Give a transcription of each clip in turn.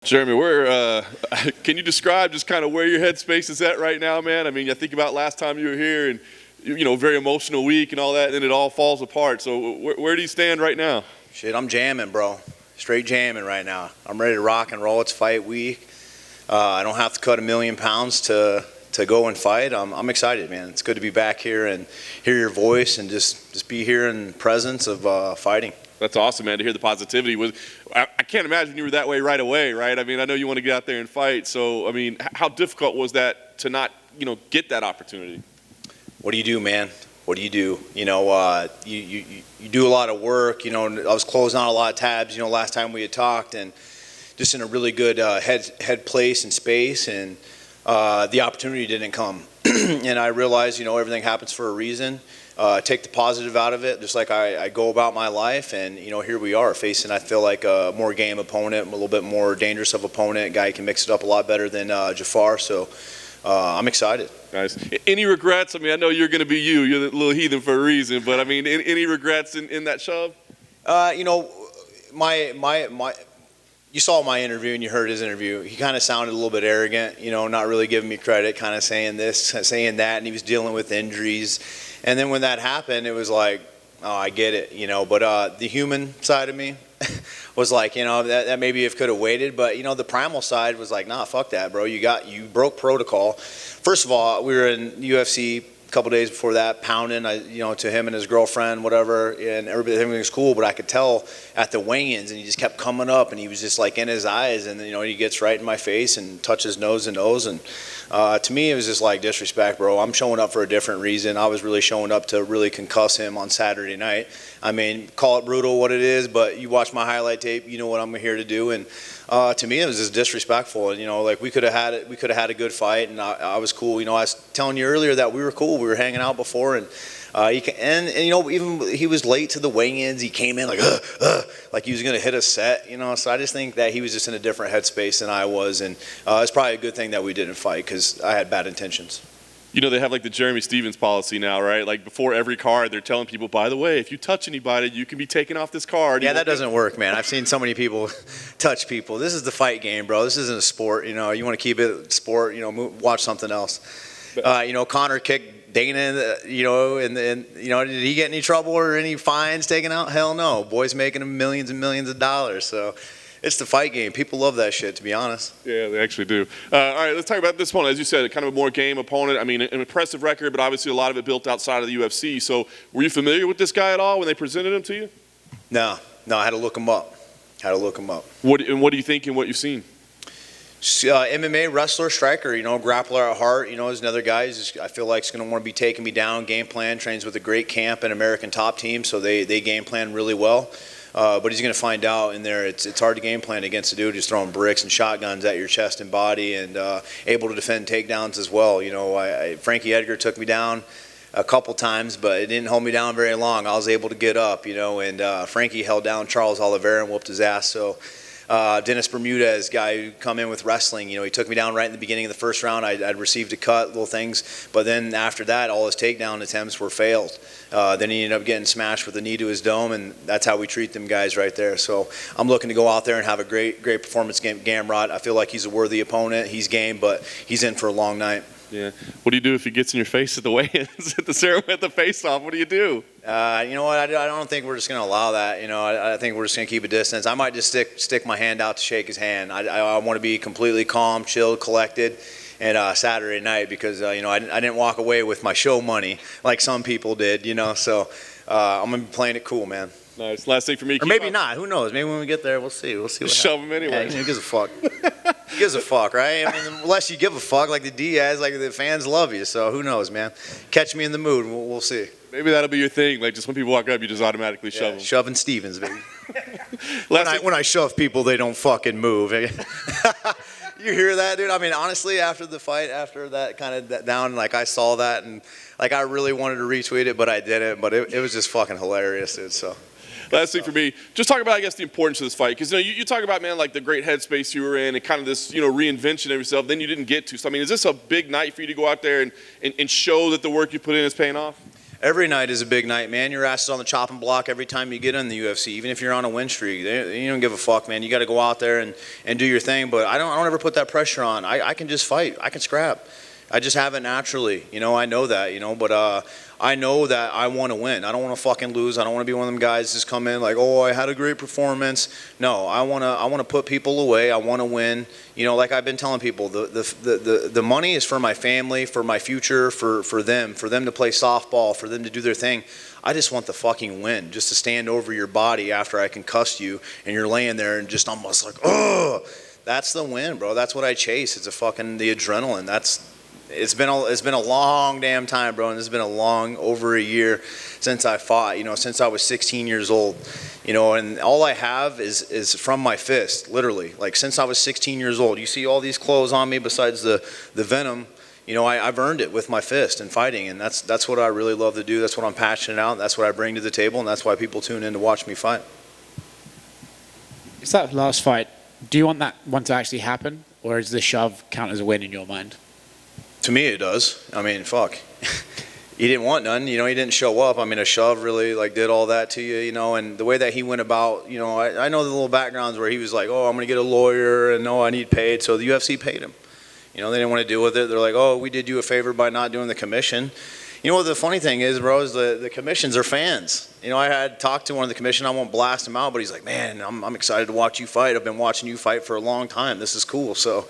Jeremy, can you describe just kind of where your headspace is at right now, man? I mean, I think about last time you were here and, very emotional week and all that, and then it all falls apart. So where do you stand right now? Shit, I'm jamming, bro. Straight jamming right now. I'm ready to rock and roll. It's fight week. I don't have to cut 1,000,000 pounds to go and fight. I'm excited, man. It's good to be back here and hear your voice and just be here in the presence of fighting. That's awesome, man, to hear the positivity. I can't imagine you were that way right away, right? I mean, I know you want to get out there and fight. So, I mean, how difficult was that to not, get that opportunity? What do you do, man? What do you do? You do a lot of work. I was closing out a lot of tabs, last time we had talked, and just in a really good head place and space, and the opportunity didn't come. And I realized, everything happens for a reason. Take the positive out of it, just like I go about my life, and here we are facing, I feel like, a more game opponent, a little bit more dangerous of opponent, guy who can mix it up a lot better than Jafar, so I'm excied. Nice. Any regrets? I mean, I know you're going to be you're the little heathen for a reason, but I mean, any regrets in that shove? You saw my interview and you heard his interview. He kind of sounded a little bit arrogant, not really giving me credit, kind of saying this, saying that, and he was dealing with injuries. And then when that happened, it was like, oh, I get it, But the human side of me was like, that maybe it could have waited. But, the primal side was like, nah, fuck that, bro. You broke protocol. First of all, we were in UFC a couple days before that, pounding, to him and his girlfriend, whatever, and everything was cool, but I could tell at the weigh-ins, and he just kept coming up, and he was just like in his eyes, and he gets right in my face and touches nose to nose, and to me, it was just like disrespect, bro. I'm showing up for a different reason. I was really showing up to really concuss him on Saturday night. I mean, call it brutal what it is, but you watch my highlight tape, you know what I'm here to do, and to me, it was just disrespectful. And, like we could have had a good fight, and I was cool. I was telling you earlier that we were cool. We were hanging out before, and even he was late to the weigh-ins. He came in like he was going to hit a set. So I just think that he was just in a different headspace than I was, and it's probably a good thing that we didn't fight because I had bad intentions. They have like the Jeremy Stephens policy now, right? Like before every card, they're telling people, by the way, if you touch anybody, you can be taken off this card. Yeah, that doesn't work, man. I've seen so many people touch people. This is the fight game, bro. This isn't a sport. You want to keep it sport. Watch something else. Connor kicked Dana. And did he get any trouble or any fines taken out? Hell no. Boy's making him millions and millions of dollars. So. It's the fight game. People love that shit, to be honest. Yeah, they actually do. All right, let's talk about this opponent. As you said, kind of a more game opponent. I mean, an impressive record, but obviously a lot of it built outside of the UFC. So were you familiar with this guy at all when they presented him to you? No, I had to look him up. What do you think and what you've seen? MMA wrestler, striker, grappler at heart, is another guy I feel like is going to want to be taking me down. Game plan, trains with a great camp and American Top Team, so they game plan really well. But he's going to find out in there it's hard to game plan against a dude who's throwing bricks and shotguns at your chest and body and able to defend takedowns as well. Frankie Edgar took me down a couple times, but it didn't hold me down very long. I was able to get up, and Frankie held down Charles Oliveira and whooped his ass. So Dennis Bermudez, guy who come in with wrestling, he took me down right in the beginning of the first round. I'd received a cut, little things, but then after that, all his takedown attempts were failed. Then he ended up getting smashed with a knee to his dome, and that's how we treat them guys right there. So I'm looking to go out there and have a great performance against Gamrot. I feel like he's a worthy opponent. He's game, but he's in for a long night. Yeah. What do you do if he gets in your face at the weigh-ins, at the ceremony, at the face-off? What do you do? You know what? I don't think we're just going to allow that. I think we're just going to keep a distance. I might just stick my hand out to shake his hand. I want to be completely calm, chilled, collected. And Saturday night because, I didn't walk away with my show money like some people did, So I'm going to be playing it cool, man. Nice. Last thing for me. Or maybe not. Who knows? Maybe when we get there, we'll see. We'll see what Shove him anyway. Yeah, who gives a fuck? Who gives a fuck, right? I mean, unless you give a fuck like the Diaz, like the fans love you. So who knows, man? Catch me in the mood. We'll see. Maybe that'll be your thing. Like just when people walk up, you just automatically shove them. Shoving Stephens, baby. When I shove people, they don't fucking move. You hear that, dude? I mean, honestly, after the fight, after that kind of down, like I saw that and like I really wanted to retweet it, but I didn't. But it was just fucking hilarious, dude. So. Last thing for me, just talk about, I guess, the importance of this fight. Because, you talk about, man, like the great headspace you were in and kind of this, reinvention of yourself, then you didn't get to. So, I mean, is this a big night for you to go out there and show that the work you put in is paying off? Every night is a big night, man. Your ass is on the chopping block every time you get in the UFC, even if you're on a win streak. You don't give a fuck, man. You got to go out there and do your thing. But I don't ever put that pressure on. I can just fight. I can scrap. I just have it naturally. I know that, but I know that I want to win. I don't want to fucking lose. I don't want to be one of them guys just come in like, oh, I had a great performance. No, I want to put people away. I want to win. Like I've been telling people, the money is for my family, for my future, for them to play softball, for them to do their thing. I just want the fucking win, just to stand over your body after I concussed you and you're laying there and just almost like, oh, that's the win, bro. That's what I chase. It's the adrenaline. It's been a long damn time, bro, and it's been a long over a year since I fought. Since I was 16 years old. And all I have is from my fist, literally. Like since I was 16 years old. You see all these clothes on me besides the venom. I've earned it with my fist and fighting, and that's what I really love to do. That's what I'm passionate about. That's what I bring to the table, and that's why people tune in to watch me fight. Is that last fight? Do you want that one to actually happen, or does the shove count as a win in your mind? To me, it does. I mean, fuck. He didn't want none. He didn't show up. I mean, a shove really did all that to you, and the way that he went about, I know the little backgrounds where he was like, oh, I'm going to get a lawyer, and no, I need paid. So the UFC paid him. They didn't want to deal with it. They're like, oh, we did you a favor by not doing the commission. What the funny thing is, bro, is the commissions are fans. I had talked to one of the commission. I won't blast him out, but he's like, man, I'm excited to watch you fight. I've been watching you fight for a long time. This is cool. So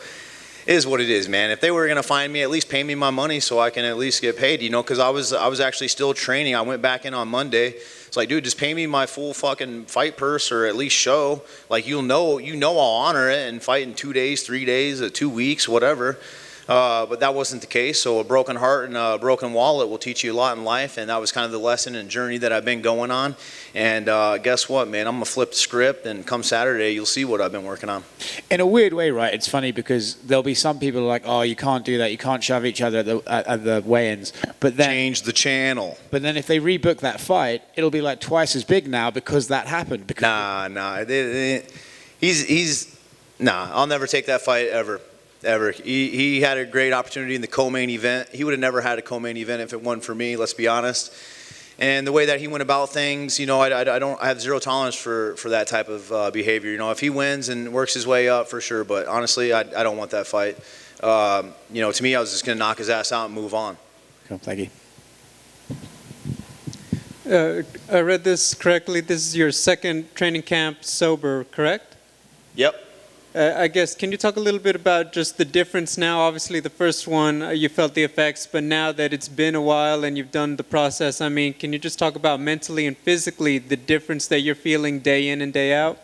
it is what it is, man. If they were going to find me, at least pay me my money so I can at least get paid, because I was actually still training. I went back in on Monday. It's like, dude, just pay me my full fucking fight purse or at least show. Like, I'll honor it and fight in 2 days, 3 days, 2 weeks, whatever. But that wasn't the case. So a broken heart and a broken wallet will teach you a lot in life. And that was kind of the lesson and journey that I've been going on. And guess what, man? I'm going to flip the script. And come Saturday, you'll see what I've been working on. In a weird way, right? It's funny because there'll be some people like, oh, you can't do that. You can't shove each other at the weigh-ins. But then change the channel. But then if they rebook that fight, it'll be like twice as big now because that happened. Nah. I'll never take that fight ever. He had a great opportunity in the co-main event. He would have never had a co-main event if it wasn't for me, let's be honest. And the way that he went about things, I have zero tolerance for that type of behavior. If he wins and works his way up, for sure. But honestly, I don't want that fight. To me, I was just going to knock his ass out and move on. Cool, thank you. I read this correctly. This is your second training camp sober, correct? Yep. I guess, can you talk a little bit about just the difference now? Obviously, the first one, you felt the effects, but now that it's been a while and you've done the process, can you just talk about mentally and physically the difference that you're feeling day in and day out?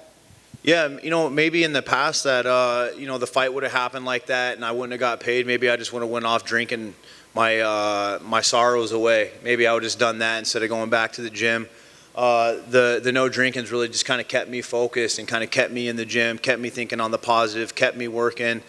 Yeah, maybe in the past that, the fight would have happened like that and I wouldn't have got paid. Maybe I just would have went off drinking my sorrows away. Maybe I would have just done that instead of going back to the gym. The no drinking's really just kind of kept me focused and kind of kept me in the gym, kept me thinking on the positive, kept me working.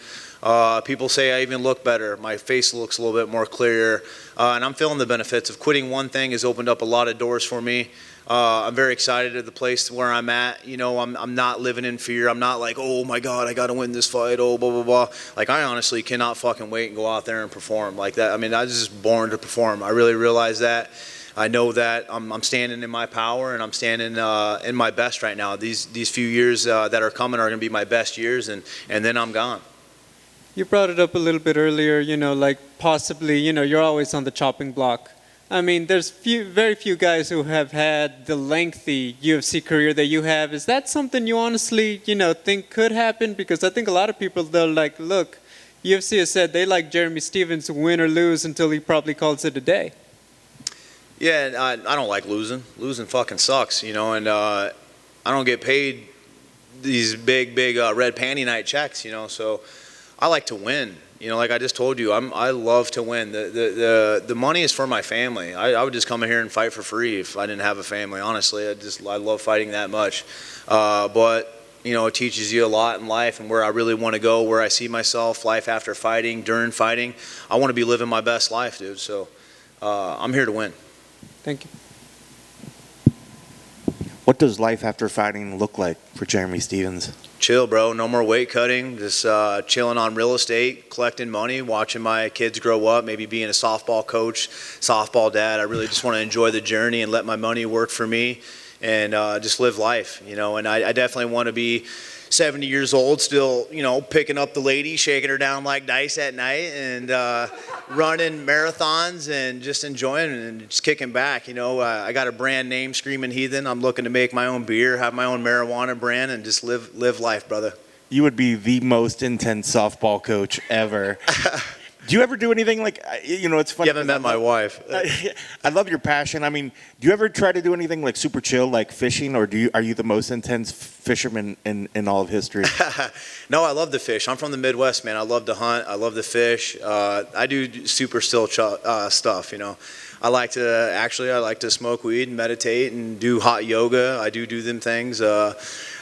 People say I even look better. My face looks a little bit more clear. And I'm feeling the benefits of quitting one thing has opened up a lot of doors for me. I'm very excited at the place where I'm at. I'm not living in fear. I'm not like, oh my God, I got to win this fight. Oh, blah, blah, blah. Like, I honestly cannot fucking wait and go out there and perform like that. I was just born to perform. I really realize that. I know that I'm standing in my power and I'm standing in my best right now. These few years that are coming are going to be my best years, and then I'm gone. You brought it up a little bit earlier, possibly, you're always on the chopping block. There's very few guys who have had the lengthy UFC career that you have. Is that something you honestly, think could happen? Because I think a lot of people, they're like, look, UFC has said they like Jeremy Stephens win or lose until he probably calls it a day. Yeah, I don't like losing. Losing fucking sucks, and I don't get paid these big red panty night checks, so I like to win. Like I just told you, I love to win. The money is for my family. I would just come in here and fight for free if I didn't have a family, honestly. I love fighting that much. But it teaches you a lot in life and where I really want to go, where I see myself, life after fighting, during fighting. I want to be living my best life, dude, so I'm here to win. Thank you. What does life after fighting look like for Jeremy Stephens? chill, bro. No more weight cutting. Just chilling on real estate, collecting money, watching my kids grow up, maybe being a softball coach, softball dad. I really just want to enjoy the journey and let my money work for me and just live life, you know. And I definitely want to be 70 years old, still, you know, picking up the lady, shaking her down like dice at night, and running marathons and just enjoying and just kicking back. You know, I got a brand name, Screaming Heathen. I'm looking to make my own beer, have my own marijuana brand, and just live life, brother. You would be the most intense softball coach ever. Do you ever do anything like, you know, it's funny. You haven't met my wife. I love your passion. I mean, do you ever try to do anything like super chill, like fishing, or are you the most intense fisherman in all of history? No, I love to fish. I'm from the Midwest, man. I love to hunt. I love to fish. I do super still stuff, you know. I like to smoke weed and meditate and do hot yoga. I do them things.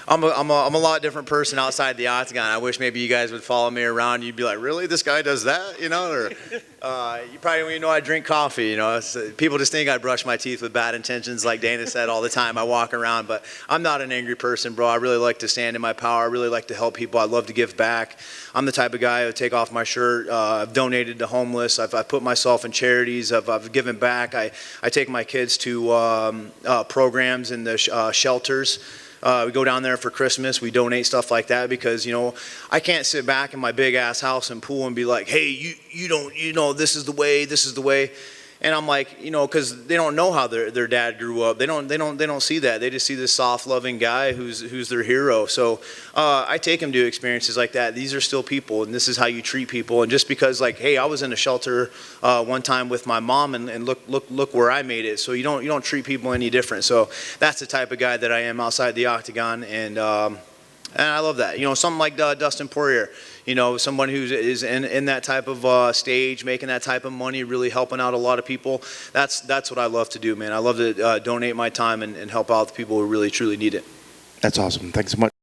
I'm a lot different person outside the octagon. I wish maybe you guys would follow me around. You'd be like, really? This guy does that? You know? Or you probably don't even know I drink coffee. You know? People just think I brush my teeth with bad intentions, like Dana said all the time. I walk around, but I'm not an angry person, bro. I really like to stand in my power. I really like to help people. I love to give back. I'm the type of guy who take off my shirt. I've donated to homeless. I've put myself in charities. I've given back. I take my kids to programs in the shelters. We go down there for Christmas. We donate stuff like that because, you know, I can't sit back in my big ass house and pool and be like, hey, you don't, you know, this is the way. And I'm like, you know, because they don't know how their dad grew up. They don't see that. They just see this soft, loving guy who's their hero. So I take them to experiences like that. These are still people, and this is how you treat people. And just because, like, hey, I was in a shelter one time with my mom, and look where I made it. So you don't treat people any different. So that's the type of guy that I am outside the octagon, and I love that. You know, something like Dustin Poirier. You know, someone who is in that type of stage, making that type of money, really helping out a lot of people. That's what I love to do, man. I love to donate my time and help out the people who really, truly need it. That's awesome. Thanks so much.